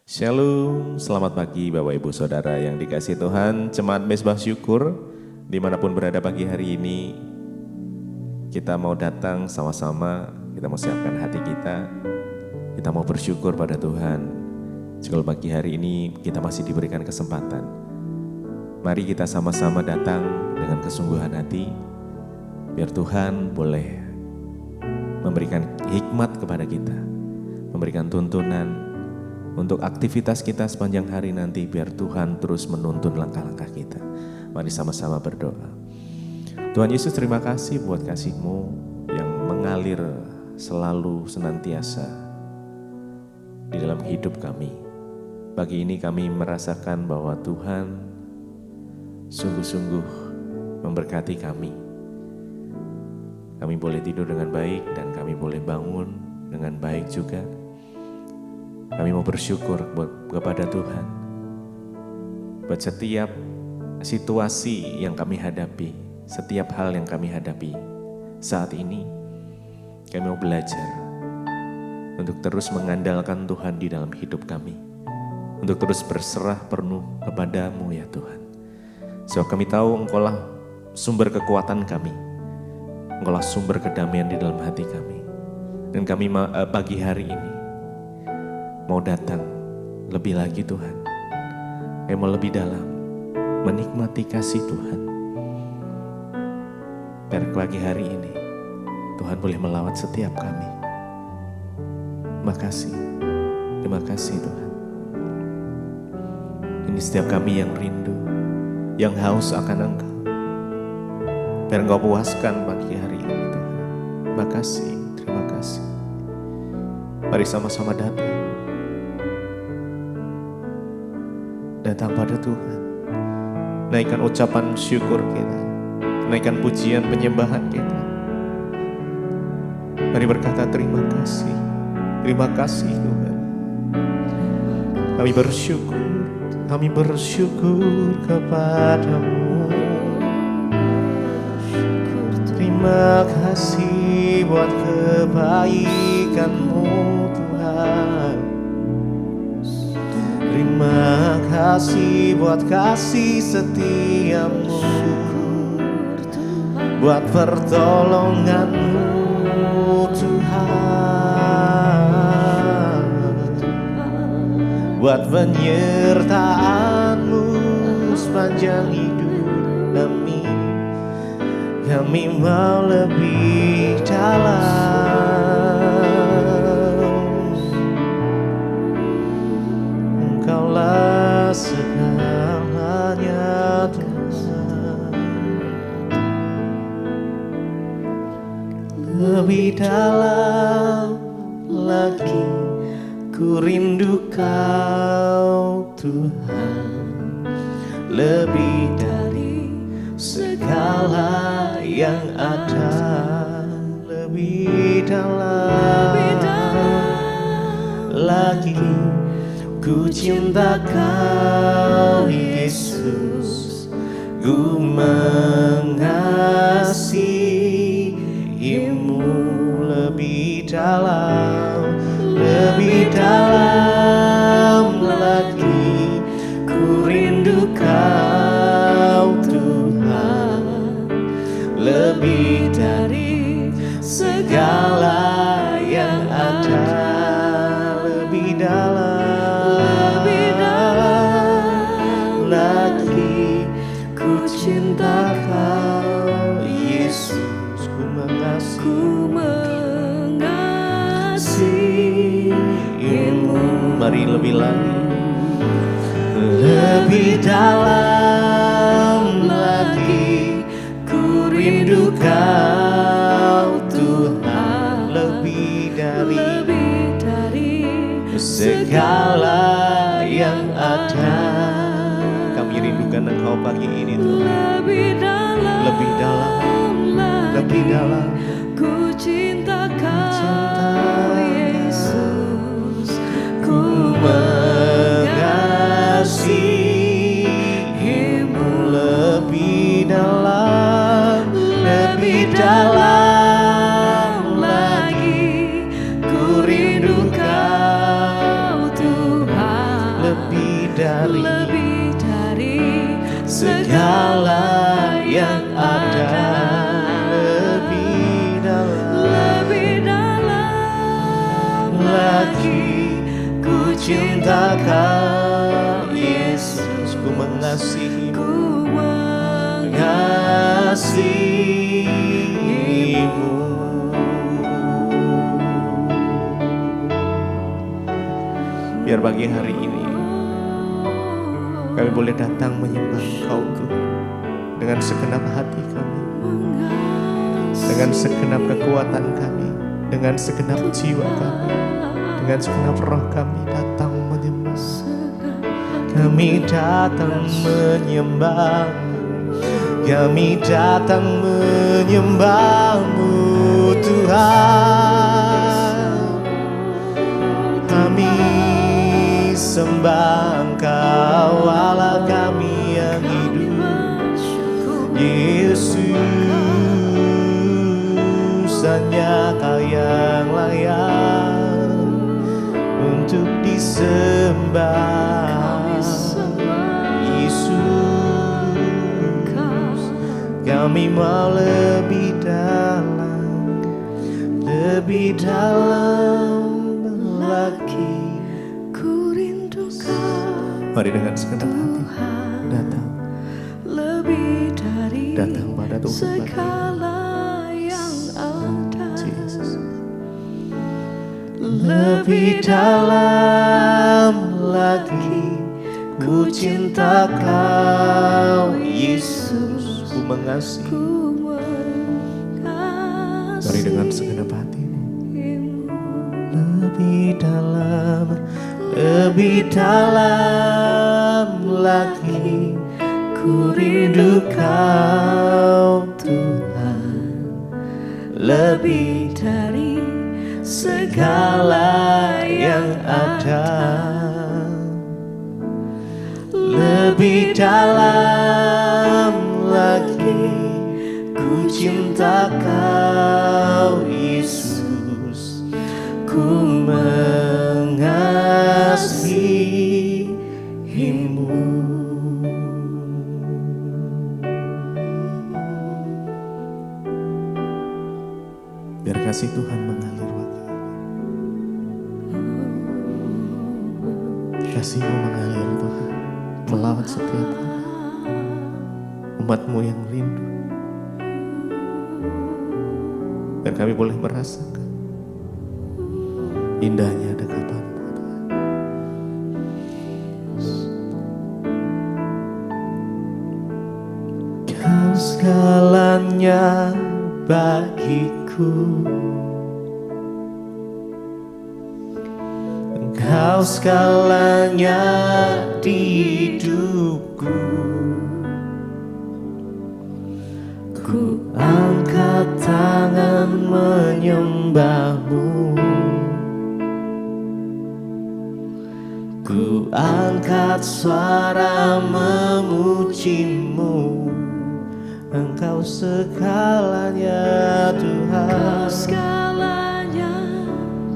Shalom, selamat pagi Bapak Ibu Saudara yang dikasihi Tuhan. Jemaat Mezbah Syukur, dimanapun berada pagi hari ini, kita mau datang sama-sama, kita mau siapkan hati kita mau bersyukur pada Tuhan. Jika pagi hari ini kita masih diberikan kesempatan, mari kita sama-sama datang dengan kesungguhan hati, biar Tuhan boleh memberikan hikmat kepada kita, memberikan tuntunan, untuk aktivitas kita sepanjang hari nanti, biar Tuhan terus menuntun langkah-langkah kita. Mari sama-sama berdoa. Tuhan Yesus, terima kasih buat kasih-Mu yang mengalir selalu senantiasa di dalam hidup kami. Pagi ini kami merasakan bahwa Tuhan sungguh-sungguh memberkati kami. Kami boleh tidur dengan baik dan kami boleh bangun dengan baik juga. Kami mau bersyukur kepada Tuhan buat setiap situasi yang kami hadapi, setiap hal yang kami hadapi saat ini. Kami mau belajar untuk terus mengandalkan Tuhan di dalam hidup kami, untuk terus berserah penuh kepada-Mu ya Tuhan. Sebab kami tahu Engkaulah sumber kekuatan kami, Engkaulah sumber kedamaian di dalam hati kami. Dan kami pagi hari ini mau datang lebih lagi Tuhan. Kami mau lebih dalam menikmati kasih Tuhan. Biar pagi hari ini Tuhan boleh melawat setiap kami. Terima kasih Tuhan. Ini setiap kami yang rindu, yang haus akan Engkau. Biar Engkau puaskan pagi hari ini Tuhan. Terima kasih. Mari sama-sama datang pada Tuhan. Naikkan ucapan syukur kita, naikkan pujian penyembahan kita. Mari berkata terima kasih Tuhan. Kami bersyukur kepadamu. Terima kasih buat kebaikan-Mu Tuhan. Terima kasih buat kasih setia-Mu, buat pertolongan-Mu Tuhan, buat penyertaan-Mu sepanjang hidup kami. Kami mau lebih dalam. Engkaulah segalanya Tuhan. Lebih dalam lagi ku rindu Kau Tuhan. Lebih dari segala yang ada. Lebih dalam lagi ku cinta Kau Yesus, ku mengasihi-Mu. Lebih dalam lagi ku rindu Kau Tuhan. Lebih dari segala yang ada. Lebih dalam lagi ku cinta Kau Yesus, ku mengasihi-Mu. Mari lebih lagi. Lebih dalam lagi ku rindu Kau Tuhan. Lebih dari segala yang ada. Kami rindukan Engkau pagi ini Tuhan. Lebih dalam ku cinta Kau Yesus, ku mengasihi-Mu. mengasihimu, ku mengasihimu. Biar pagi hari ini kami boleh datang menyembah Engkau Tuhan, dengan segenap hati kami, dengan segenap kekuatan kami, dengan segenap jiwa kami, dengan segenap roh kami datang menyembah. Kami datang menyembah-Mu, kami datang menyembah-Mu Tuhan. Kami sembah Engkau Allah kami yang hidup, Yesus, hanya Kau yang layak untuk disembah. Yesus, kami mau lebih dalam lagi. Ku rindukan Mari dengan segenap hati datang, lebih dari datang pada Tuhan. segala yang ada. Jesus. Lebih dalam lagi ku cinta Kau Yesus, Ku mengasihi. ku Mari dengan segenap hatimu. Lebih dalam lagi ku rindu Kau Tuhan, lebih dari segala yang ada. lebih dalam lagi ku cinta Kau Yesus, ku mengasihimu. Biar kasih Tuhan mengalir bagi kasih-Mu mengalir Tuhan, melawat setiap umat-Mu yang rindu. Biar kami boleh merasakan indahnya dekatan-Mu Tuhan. Kau segalanya bagiku, Engkau segalanya di hidupku. Ku angkat tangan menyembah-Mu, ku angkat suara memuji-Mu. Engkau segalanya Tuhan. Segalanya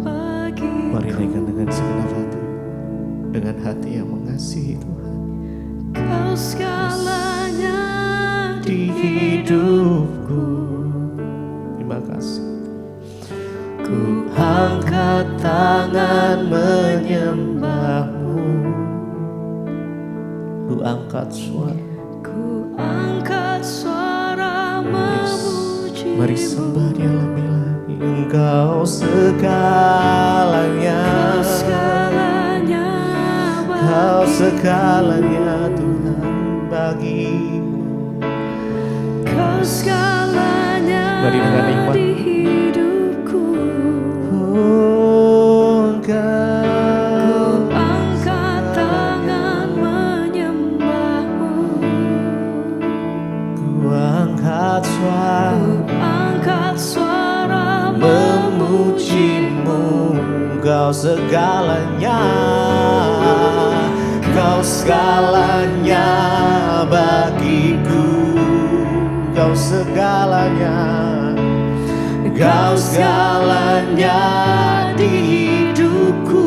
bagiku. Mari naikkan dengan segenap hati, dengan hati yang mengasihi Tuhan. Kau segalanya Di hidupku, terima kasih. Ku angkat tangan menyembah-Mu, ku angkat suara. ku angkat suara memuji. Mari sembah Dia lebih lagi. Engkau segalanya, Kau segalanya Kau bagiku. segalanya Tuhan bagiku. Kau segalanya Mari dengan iman. di hidupku. Oh, Ku angkat tangan menyembah-Mu. ku angkat suara Ku angkat suara memuji-Mu. Kau segalanya, Kau segalanya bagiku. Kau segalanya, Kau segalanya di hidupku.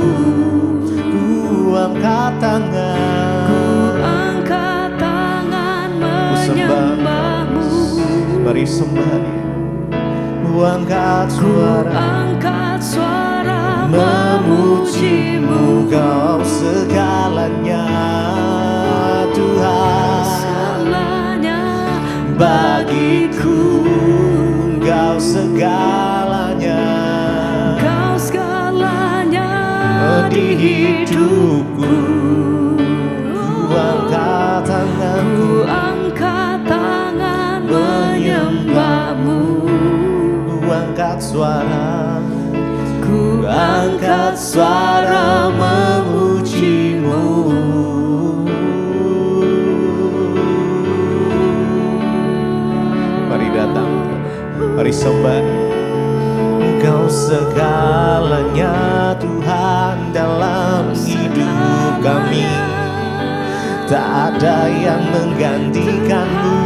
Ku angkat tangan, Ku angkat tangan ku sembah. menyembah-Mu. Mari sembah Dia. Ku angkat Ku suara angkat suara memuji-Mu. memuji-Mu. Kau segalanya Tuhan, segalanya bagiku Engkau segalanya, Kau segalanya di hidupku. Ku angkat tanganku, Ku angkat tangan menyembahmu, ku angkat suara, ku angkat suara memujimu. Mari datang, mari sembah. Engkau segalanya Tuhan dalam hidup kami, tak ada yang menggantikanmu.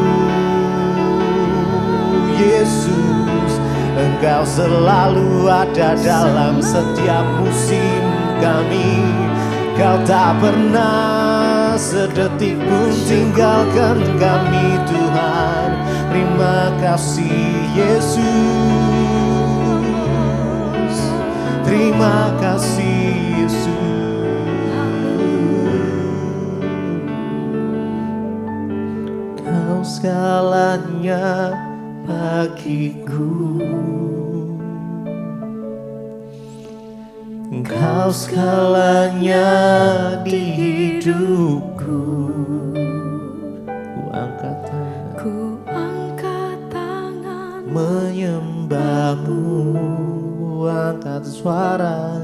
Yesus, Engkau selalu ada dalam setiap musim kami. Kau tak pernah sedetik pun tinggalkan kami Tuhan. Terima kasih Yesus, terima kasih Yesus. Kau segalanya bagiku, Engkau segalanya di hidupku. Ku angkat tangan, Ku angkat tangan menyembahmu, ku angkat suara,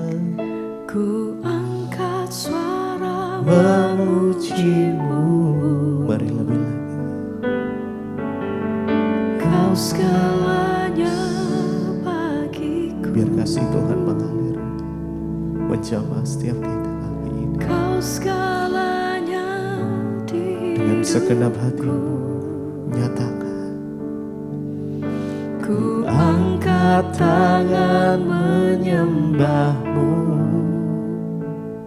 Ku angkat suara memujimu. Mari lebih lagi. Kau segalanya bagiku, Biar kasih Tuhan mengalir menjamah setiap kita hari ini. Kau segalanya di Dengan segenap hati nyatakan, Ku angkat tangan menyembahmu,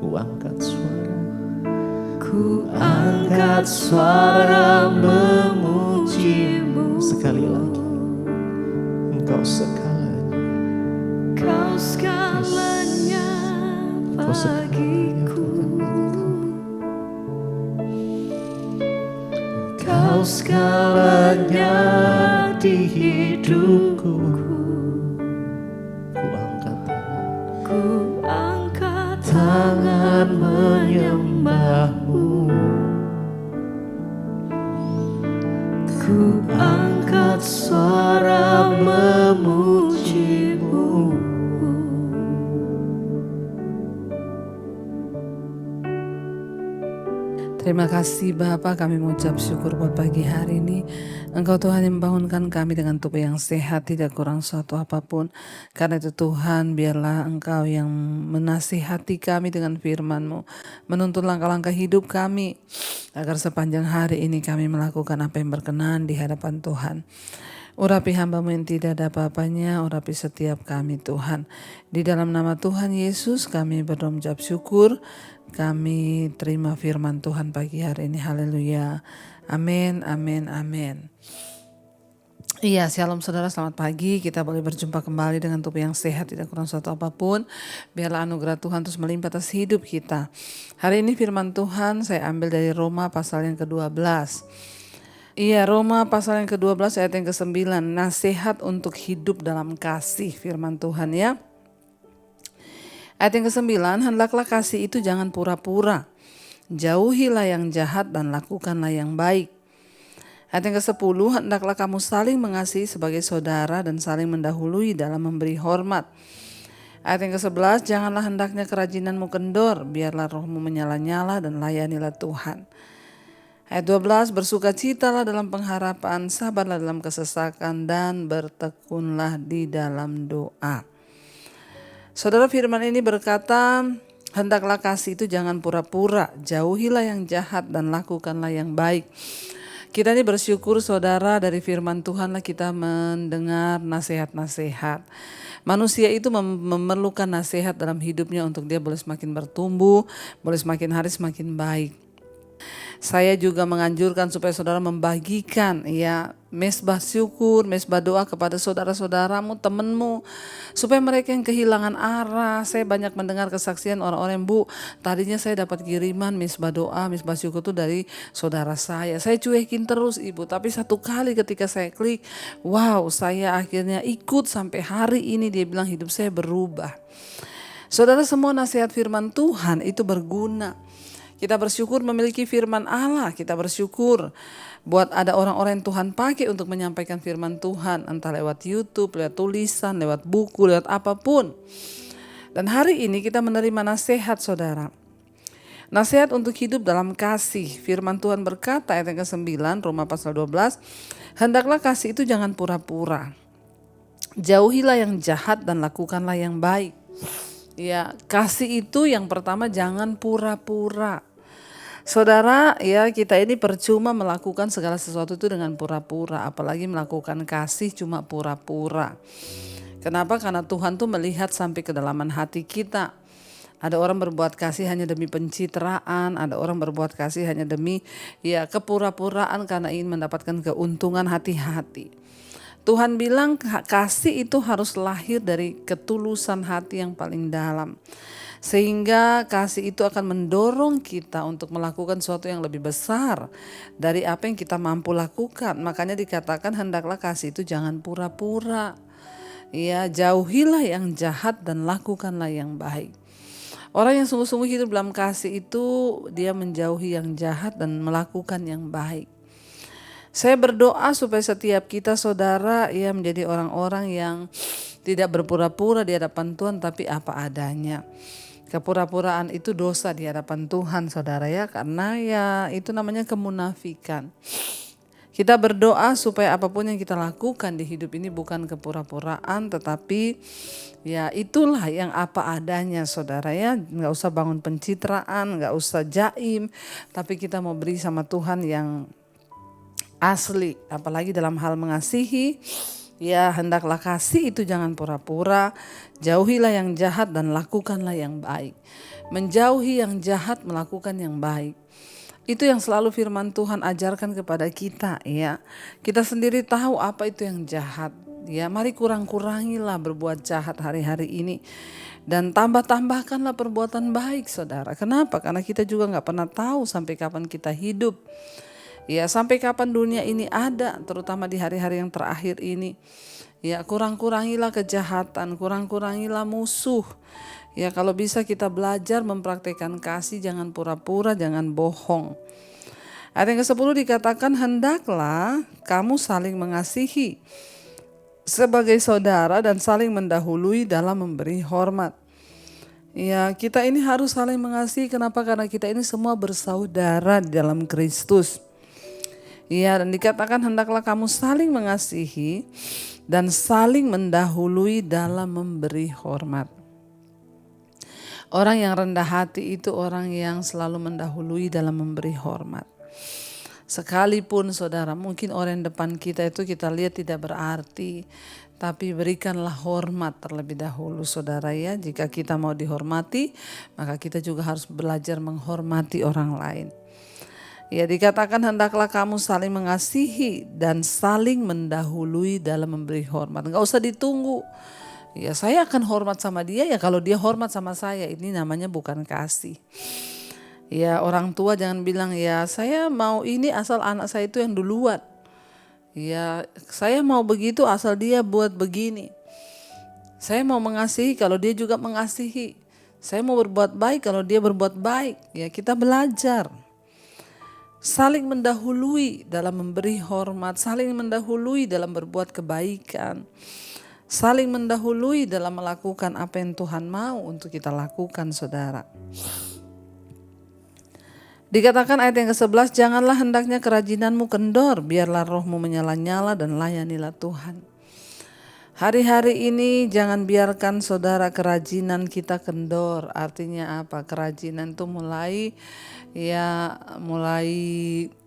ku angkat suara, Ku angkat suara memujimu. Sekali lagi, Engkau segalanya, Kau segalanya Engkau segalanya bagiku, Engkau segalanya di hidupku. Ku angkat tangan, Ku angkat tangan menyembahmu, Ku angkat suara memujimu. Terima kasih Bapa, kami mengucap syukur buat pagi hari ini. Engkau Tuhan yang membangunkan kami dengan tubuh yang sehat, tidak kurang suatu apapun. Karena itu Tuhan, biarlah Engkau yang menasihati kami dengan firman-Mu, menuntun langkah-langkah hidup kami, agar sepanjang hari ini kami melakukan apa yang berkenan di hadapan Tuhan. Urapi hamba-Mu yang tidak ada apa-apanya, urapi setiap kami Tuhan. Di dalam nama Tuhan Yesus kami berdoa mengucap syukur. Kami terima firman Tuhan pagi hari ini. Haleluya. Amin, amin, amin. Iya, shalom saudara, selamat pagi. Kita boleh berjumpa kembali dengan tubuh yang sehat, tidak kurang suatu apapun. Biarlah anugerah Tuhan terus melimpah atas hidup kita. Hari ini firman Tuhan saya ambil dari Roma pasal yang ke-12. Iya, Roma pasal yang ke-12 ayat yang ke-9. Nasihat untuk hidup dalam kasih, firman Tuhan ya. Ayat yang ke-9, hendaklah kasih itu jangan pura-pura. Jauhilah yang jahat dan lakukanlah yang baik. Ayat yang ke-10, hendaklah kamu saling mengasihi sebagai saudara dan saling mendahului dalam memberi hormat. Ayat yang ke-11, janganlah hendaknya kerajinanmu kendor, biarlah rohmu menyala-nyala dan layanilah Tuhan. Ayat 12, bersukacitalah dalam pengharapan, sabarlah dalam kesesakan, dan bertekunlah di dalam doa. Saudara, firman ini berkata, hendaklah kasih itu jangan pura-pura, jauhilah yang jahat dan lakukanlah yang baik. Kita ini bersyukur saudara, dari firman Tuhanlah kita mendengar nasihat-nasihat. Manusia itu memerlukan nasihat dalam hidupnya untuk dia boleh semakin bertumbuh, boleh semakin hari semakin baik. Saya juga menganjurkan supaya saudara membagikan ya mesbah syukur, mesbah doa kepada saudara-saudaramu, temanmu, supaya mereka yang kehilangan arah. Saya banyak mendengar kesaksian orang-orang, Bu, tadinya saya dapat kiriman mesbah doa, mesbah syukur itu dari saudara saya. Saya cuekin terus Ibu, tapi satu kali ketika saya klik, wow, saya akhirnya ikut sampai hari ini. Dia bilang hidup saya berubah. Saudara, semua nasihat firman Tuhan itu berguna. Kita bersyukur memiliki firman Allah. Kita bersyukur buat ada orang-orang yang Tuhan pakai untuk menyampaikan firman Tuhan. Entah lewat YouTube, lewat tulisan, lewat buku, lewat apapun. Dan hari ini kita menerima nasihat saudara. Nasihat untuk hidup dalam kasih. Firman Tuhan berkata ayat yang ke-9 Roma pasal 12. Hendaklah kasih itu jangan pura-pura. Jauhilah yang jahat dan lakukanlah yang baik. Ya, kasih itu yang pertama jangan pura-pura. Saudara, ya kita ini percuma melakukan segala sesuatu itu dengan pura-pura, apalagi melakukan kasih cuma pura-pura. Kenapa? Karena Tuhan tuh melihat sampai kedalaman hati kita. Ada orang berbuat kasih hanya demi pencitraan, ada orang berbuat kasih hanya demi ya kepura-puraan karena ingin mendapatkan keuntungan hati-hati. Tuhan bilang kasih itu harus lahir dari ketulusan hati yang paling dalam. Sehingga kasih itu akan mendorong kita untuk melakukan sesuatu yang lebih besar dari apa yang kita mampu lakukan. Makanya dikatakan hendaklah kasih itu jangan pura-pura. Ya, jauhilah yang jahat dan lakukanlah yang baik. Orang yang sungguh-sungguh hidup dalam kasih itu dia menjauhi yang jahat dan melakukan yang baik. Saya berdoa supaya setiap kita saudara ya menjadi orang-orang yang tidak berpura-pura di hadapan Tuhan tapi apa adanya. Kepura-puraan itu dosa di hadapan Tuhan saudara ya, karena ya itu namanya kemunafikan. Kita berdoa supaya apapun yang kita lakukan di hidup ini bukan kepura-puraan tetapi ya itulah yang apa adanya saudara ya. Gak usah bangun pencitraan, gak usah jaim, tapi kita mau beri sama Tuhan yang asli, apalagi dalam hal mengasihi. Ya hendaklah kasih itu jangan pura-pura, jauhilah yang jahat dan lakukanlah yang baik. Menjauhi yang jahat, melakukan yang baik. Itu yang selalu firman Tuhan ajarkan kepada kita ya. Kita sendiri tahu apa itu yang jahat. Ya mari kurang-kurangilah berbuat jahat hari-hari ini. Dan tambah-tambahkanlah perbuatan baik saudara. Kenapa? Karena kita juga gak pernah tahu sampai kapan kita hidup. Ya sampai kapan dunia ini ada, terutama di hari-hari yang terakhir ini. Ya kurang-kurangilah kejahatan, kurang-kurangilah musuh. Ya kalau bisa kita belajar mempraktekkan kasih, jangan pura-pura, jangan bohong. Ayat yang ke-10 dikatakan hendaklah kamu saling mengasihi sebagai saudara dan saling mendahului dalam memberi hormat. Ya kita ini harus saling mengasihi, kenapa? Karena kita ini semua bersaudara di dalam Kristus. Ya dan dikatakan hendaklah kamu saling mengasihi dan saling mendahului dalam memberi hormat. Orang yang rendah hati itu orang yang selalu mendahului dalam memberi hormat. Sekalipun saudara mungkin orang depan kita itu kita lihat tidak berarti, tapi berikanlah hormat terlebih dahulu saudara ya. Jika kita mau dihormati maka kita juga harus belajar menghormati orang lain. Ya dikatakan hendaklah kamu saling mengasihi dan saling mendahului dalam memberi hormat. Enggak usah ditunggu. Ya saya akan hormat sama dia ya kalau dia hormat sama saya. Ini namanya bukan kasih. Ya orang tua jangan bilang ya saya mau ini asal anak saya itu yang duluan. Ya saya mau begitu asal dia buat begini. Saya mau mengasihi kalau dia juga mengasihi. Saya mau berbuat baik kalau dia berbuat baik. Ya kita belajar. Saling mendahului dalam memberi hormat, saling mendahului dalam berbuat kebaikan, saling mendahului dalam melakukan apa yang Tuhan mau untuk kita lakukan saudara. Dikatakan ayat yang ke-11, janganlah hendaknya kerajinanmu kendor, biarlah rohmu menyala-nyala dan layanilah Tuhan. Hari-hari ini jangan biarkan saudara kerajinan kita kendor. Artinya apa? Kerajinan itu mulai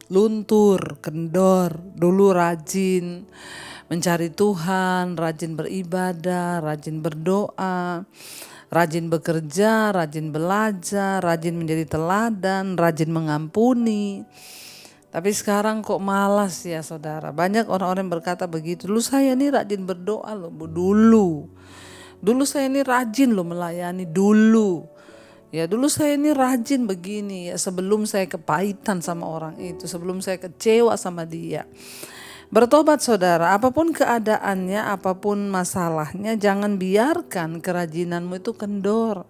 luntur, kendor. Dulu rajin, mencari Tuhan, rajin beribadah, rajin berdoa, rajin bekerja, rajin belajar, rajin menjadi teladan, rajin mengampuni. Tapi sekarang kok malas ya saudara. Banyak orang-orang yang berkata begitu. Dulu saya ini rajin berdoa loh, Dulu saya ini rajin loh melayani dulu. Ya dulu saya ini rajin begini ya, sebelum saya kepahitan sama orang itu, sebelum saya kecewa sama dia. Bertobat saudara, apapun keadaannya, apapun masalahnya, jangan biarkan kerajinanmu itu kendor.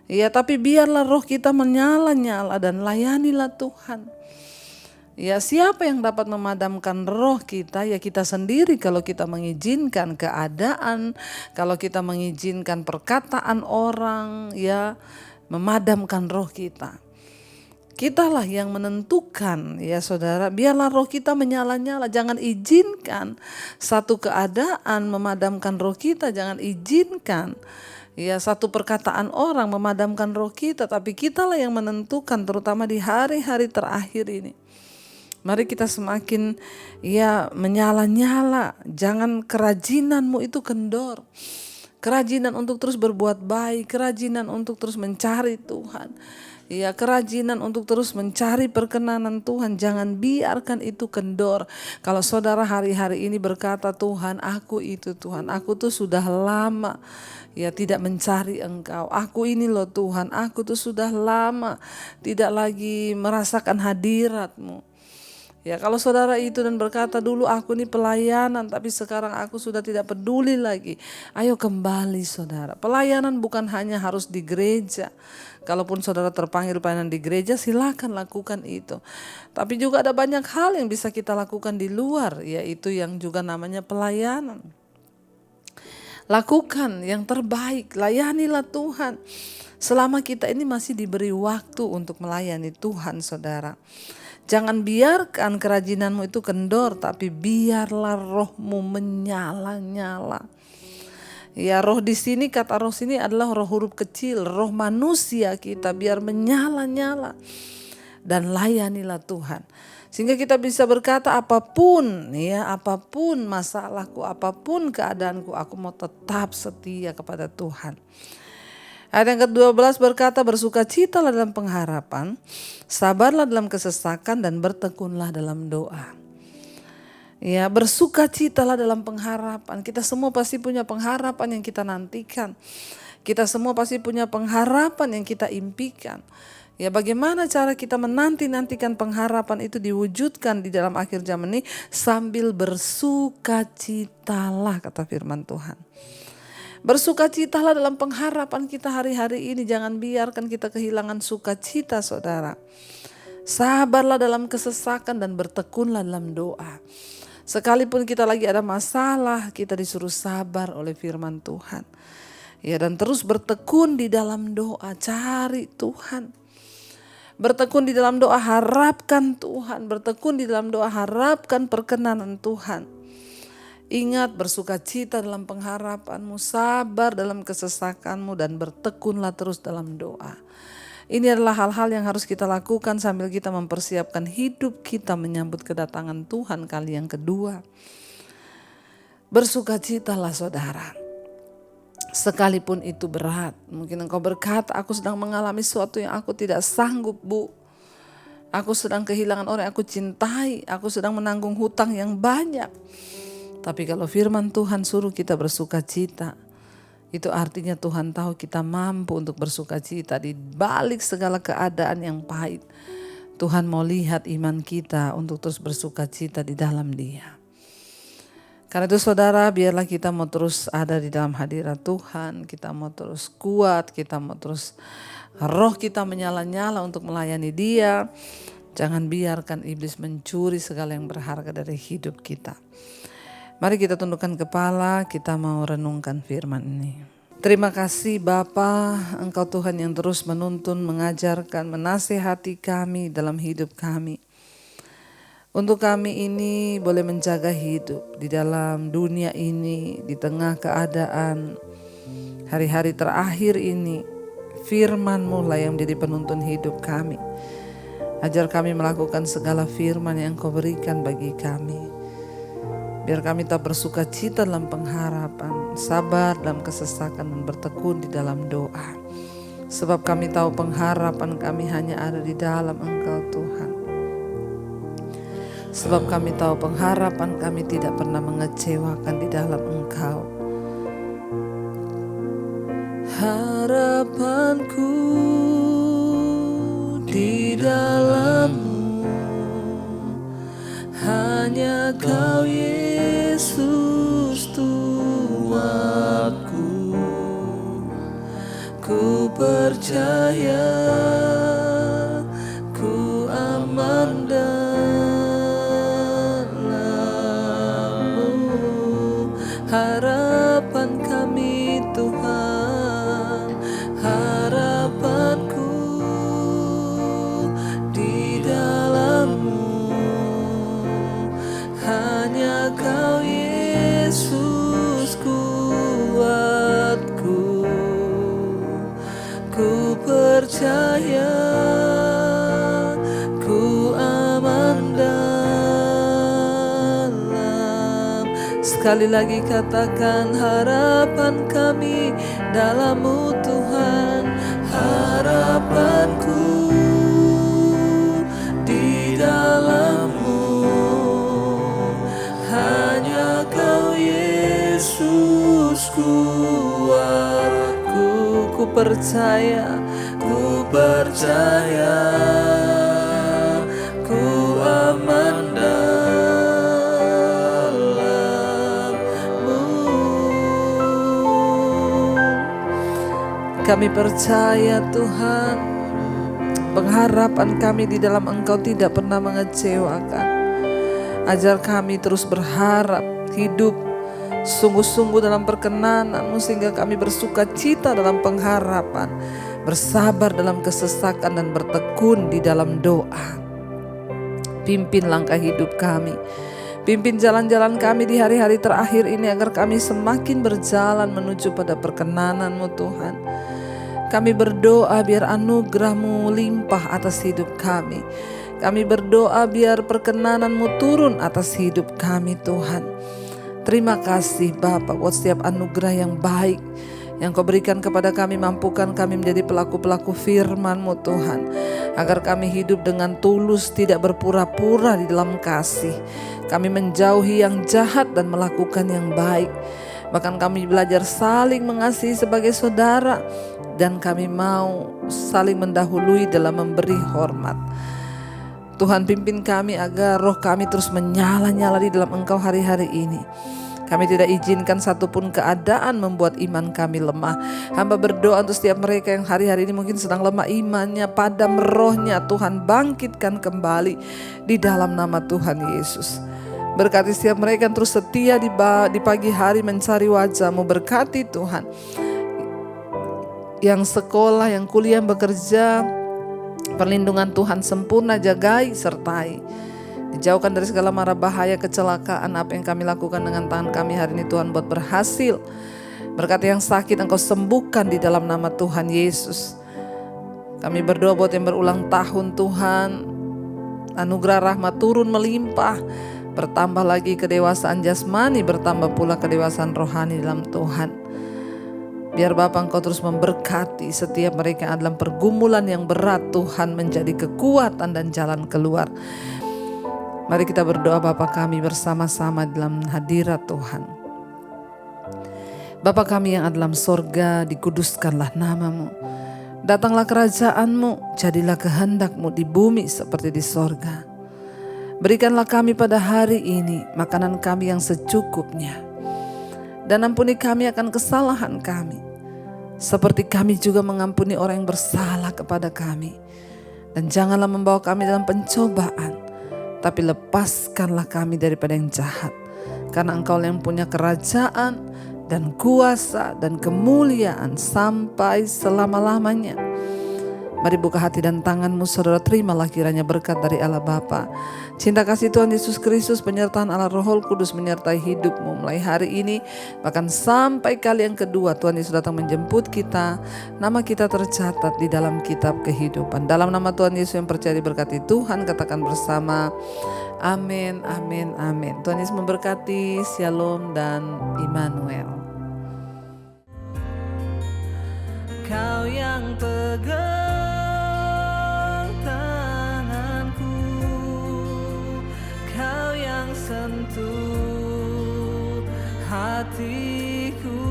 Ya tapi biarlah roh kita menyala-nyala dan layanilah Tuhan. Ya siapa yang dapat memadamkan roh kita? Ya kita sendiri kalau kita mengizinkan keadaan, kalau kita mengizinkan perkataan orang ya memadamkan roh kita. Kitalah yang menentukan ya saudara, biarlah roh kita menyala-nyala. Jangan izinkan satu keadaan memadamkan roh kita, jangan izinkan ya satu perkataan orang memadamkan roh kita. Tapi kitalah yang menentukan, terutama di hari-hari terakhir ini. Mari kita semakin ya menyala-nyala, jangan kerajinanmu itu kendor. Kerajinan untuk terus berbuat baik, kerajinan untuk terus mencari Tuhan. Ya, kerajinan untuk terus mencari perkenanan Tuhan, jangan biarkan itu kendor. Kalau saudara hari-hari ini berkata, Tuhan aku itu Tuhan, aku tuh sudah lama ya tidak mencari Engkau. Aku ini loh Tuhan, aku tuh sudah lama tidak lagi merasakan hadirat-Mu. Ya kalau saudara itu dan berkata dulu aku ini pelayanan tapi sekarang aku sudah tidak peduli lagi. Ayo kembali saudara. Pelayanan bukan hanya harus di gereja. Kalaupun saudara terpanggil pelayanan di gereja silakan lakukan itu. Tapi juga ada banyak hal yang bisa kita lakukan di luar, yaitu yang juga namanya pelayanan. Lakukan yang terbaik, layanilah Tuhan. Selama kita ini masih diberi waktu untuk melayani Tuhan saudara. Jangan biarkan kerajinanmu itu kendor, tapi biarlah rohmu menyala-nyala. Ya roh di sini, kata roh sini adalah roh huruf kecil, roh manusia kita biar menyala-nyala. Dan layanilah Tuhan. Sehingga kita bisa berkata apapun ya, apapun masalahku, apapun keadaanku, aku mau tetap setia kepada Tuhan. Ayat yang ke-12 berkata, bersukacitalah dalam pengharapan, sabarlah dalam kesesakan dan bertekunlah dalam doa. Ya, bersukacitalah dalam pengharapan. Kita semua pasti punya pengharapan yang kita nantikan. Kita semua pasti punya pengharapan yang kita impikan. Ya, bagaimana cara kita menanti-nantikan pengharapan itu diwujudkan di dalam akhir zaman ini? Sambil bersukacitalah, kata firman Tuhan. Bersukacitalah dalam pengharapan kita hari-hari ini. Jangan biarkan kita kehilangan sukacita saudara. Sabarlah dalam kesesakan dan bertekunlah dalam doa. Sekalipun kita lagi ada masalah, kita disuruh sabar oleh firman Tuhan. Ya, dan terus bertekun di dalam doa, cari Tuhan. Bertekun di dalam doa, harapkan Tuhan. Bertekun di dalam doa, harapkan perkenanan Tuhan. Ingat, bersukacita dalam pengharapanmu, sabar dalam kesesakanmu, dan bertekunlah terus dalam doa. Ini adalah hal-hal yang harus kita lakukan sambil kita mempersiapkan hidup kita menyambut kedatangan Tuhan kali yang kedua. Bersukacitalah saudara. Sekalipun itu berat, mungkin engkau berkata, aku sedang mengalami sesuatu yang aku tidak sanggup Bu. Aku sedang kehilangan orang yang aku cintai, aku sedang menanggung hutang yang banyak. Tapi kalau firman Tuhan suruh kita bersukacita, itu artinya Tuhan tahu kita mampu untuk bersukacita di balik segala keadaan yang pahit. Tuhan mau lihat iman kita untuk terus bersukacita di dalam Dia. Karena itu saudara, biarlah kita mau terus ada di dalam hadirat Tuhan, kita mau terus kuat, kita mau terus roh kita menyala-nyala untuk melayani Dia. Jangan biarkan iblis mencuri segala yang berharga dari hidup kita. Mari kita tundukkan kepala, kita mau renungkan firman ini. Terima kasih Bapa, Engkau Tuhan yang terus menuntun, mengajarkan, menasihati kami dalam hidup kami. Untuk kami ini boleh menjaga hidup di dalam dunia ini, di tengah keadaan hari-hari terakhir ini. Firman-Mu lah yang menjadi penuntun hidup kami. Ajar kami melakukan segala firman yang Kau berikan bagi kami. Biar kami tak bersuka cita dalam pengharapan, sabar dalam kesesakan dan bertekun di dalam doa. Sebab kami tahu pengharapan kami hanya ada di dalam Engkau Tuhan. Sebab kami tahu pengharapan kami tidak pernah mengecewakan di dalam Engkau. Harapanku di dalam-Mu, hanya Kau Yesus Tuanku. Ku percaya, ku aman dalam-Mu. Harapan kami Tuhan, harapanku di dalam-Mu, hanya Kau Yesus kuatku. Ku percaya, ku aman dalam. Sekali lagi katakan, harapan kami dalam-Mu Tuhan. Harapanku di dalam-Mu, hanya Kau Yesus kuatku. Ku percaya, ku percaya, ku aman dalam-Mu. Kami percaya Tuhan, pengharapan kami di dalam Engkau tidak pernah mengecewakan. Ajar kami terus berharap, hidup sungguh-sungguh dalam perkenan-Mu, sehingga kami bersuka cita dalam pengharapan, bersabar dalam kesesakan dan bertekun di dalam doa. Pimpin langkah hidup kami, pimpin jalan-jalan kami di hari-hari terakhir ini, agar kami semakin berjalan menuju pada perkenan-Mu Tuhan. Kami berdoa biar anugerah-Mu limpah atas hidup kami. Kami berdoa biar perkenan-Mu turun atas hidup kami Tuhan. Terima kasih Bapa buat setiap anugerah yang baik yang Kau berikan kepada kami. Mampukan kami menjadi pelaku-pelaku firman-Mu Tuhan, agar kami hidup dengan tulus, tidak berpura-pura di dalam kasih. Kami menjauhi yang jahat dan melakukan yang baik. Bahkan kami belajar saling mengasihi sebagai saudara, dan kami mau saling mendahului dalam memberi hormat. Tuhan, pimpin kami agar roh kami terus menyala-nyala di dalam Engkau hari-hari ini. Kami tidak izinkan satupun keadaan membuat iman kami lemah. Hamba berdoa untuk setiap mereka yang hari-hari ini mungkin sedang lemah imannya, padam rohnya. Tuhan, bangkitkan kembali di dalam nama Tuhan Yesus. Berkati setiap mereka yang terus setia di pagi hari mencari wajah-Mu. Berkati Tuhan, yang sekolah, yang kuliah, yang bekerja, perlindungan Tuhan sempurna jagai sertai. Dijauhkan dari segala mara bahaya, kecelakaan. Apa yang kami lakukan dengan tangan kami hari ini Tuhan buat berhasil. Berkati yang sakit Engkau sembuhkan di dalam nama Tuhan Yesus. Kami berdoa buat yang berulang tahun Tuhan, anugerah rahmat turun melimpah. Bertambah lagi kedewasaan jasmani, bertambah pula kedewasaan rohani dalam Tuhan. Biar Bapa Engkau terus memberkati setiap mereka yang dalam pergumulan yang berat. Tuhan, menjadi kekuatan dan jalan keluar. Mari kita berdoa Bapa kami bersama-sama dalam hadirat Tuhan. Bapa kami yang ada dalam sorga, dikuduskanlah nama-Mu. Datanglah kerajaan-Mu, jadilah kehendak-Mu di bumi seperti di sorga. Berikanlah kami pada hari ini makanan kami yang secukupnya. Dan ampuni kami akan kesalahan kami, seperti kami juga mengampuni orang yang bersalah kepada kami. Dan janganlah membawa kami dalam pencobaan, tapi lepaskanlah kami daripada yang jahat. Karena Engkau yang punya kerajaan dan kuasa dan kemuliaan sampai selama-lamanya. Mari buka hati dan tanganmu saudara, terimalah kiranya berkat dari Allah Bapa. Cinta kasih Tuhan Yesus Kristus, penyertaan Allah Roh Kudus menyertai hidupmu mulai hari ini, bahkan sampai kali yang kedua Tuhan Yesus datang menjemput kita. Nama kita tercatat di dalam kitab kehidupan. Dalam nama Tuhan Yesus yang percaya diberkati Tuhan, katakan bersama, amin, amin, amin. Tuhan Yesus memberkati, shalom dan Immanuel. Kau yang pegang tanganku, kau yang sentuh hatiku,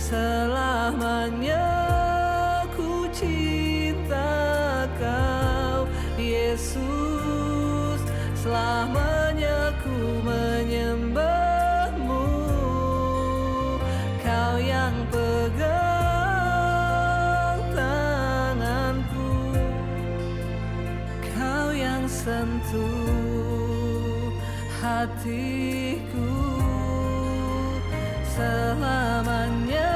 selamanya ku cinta kau Yesus, selamanya ku menyembahmu. Kau yang pegang sentuh hatiku, selamanya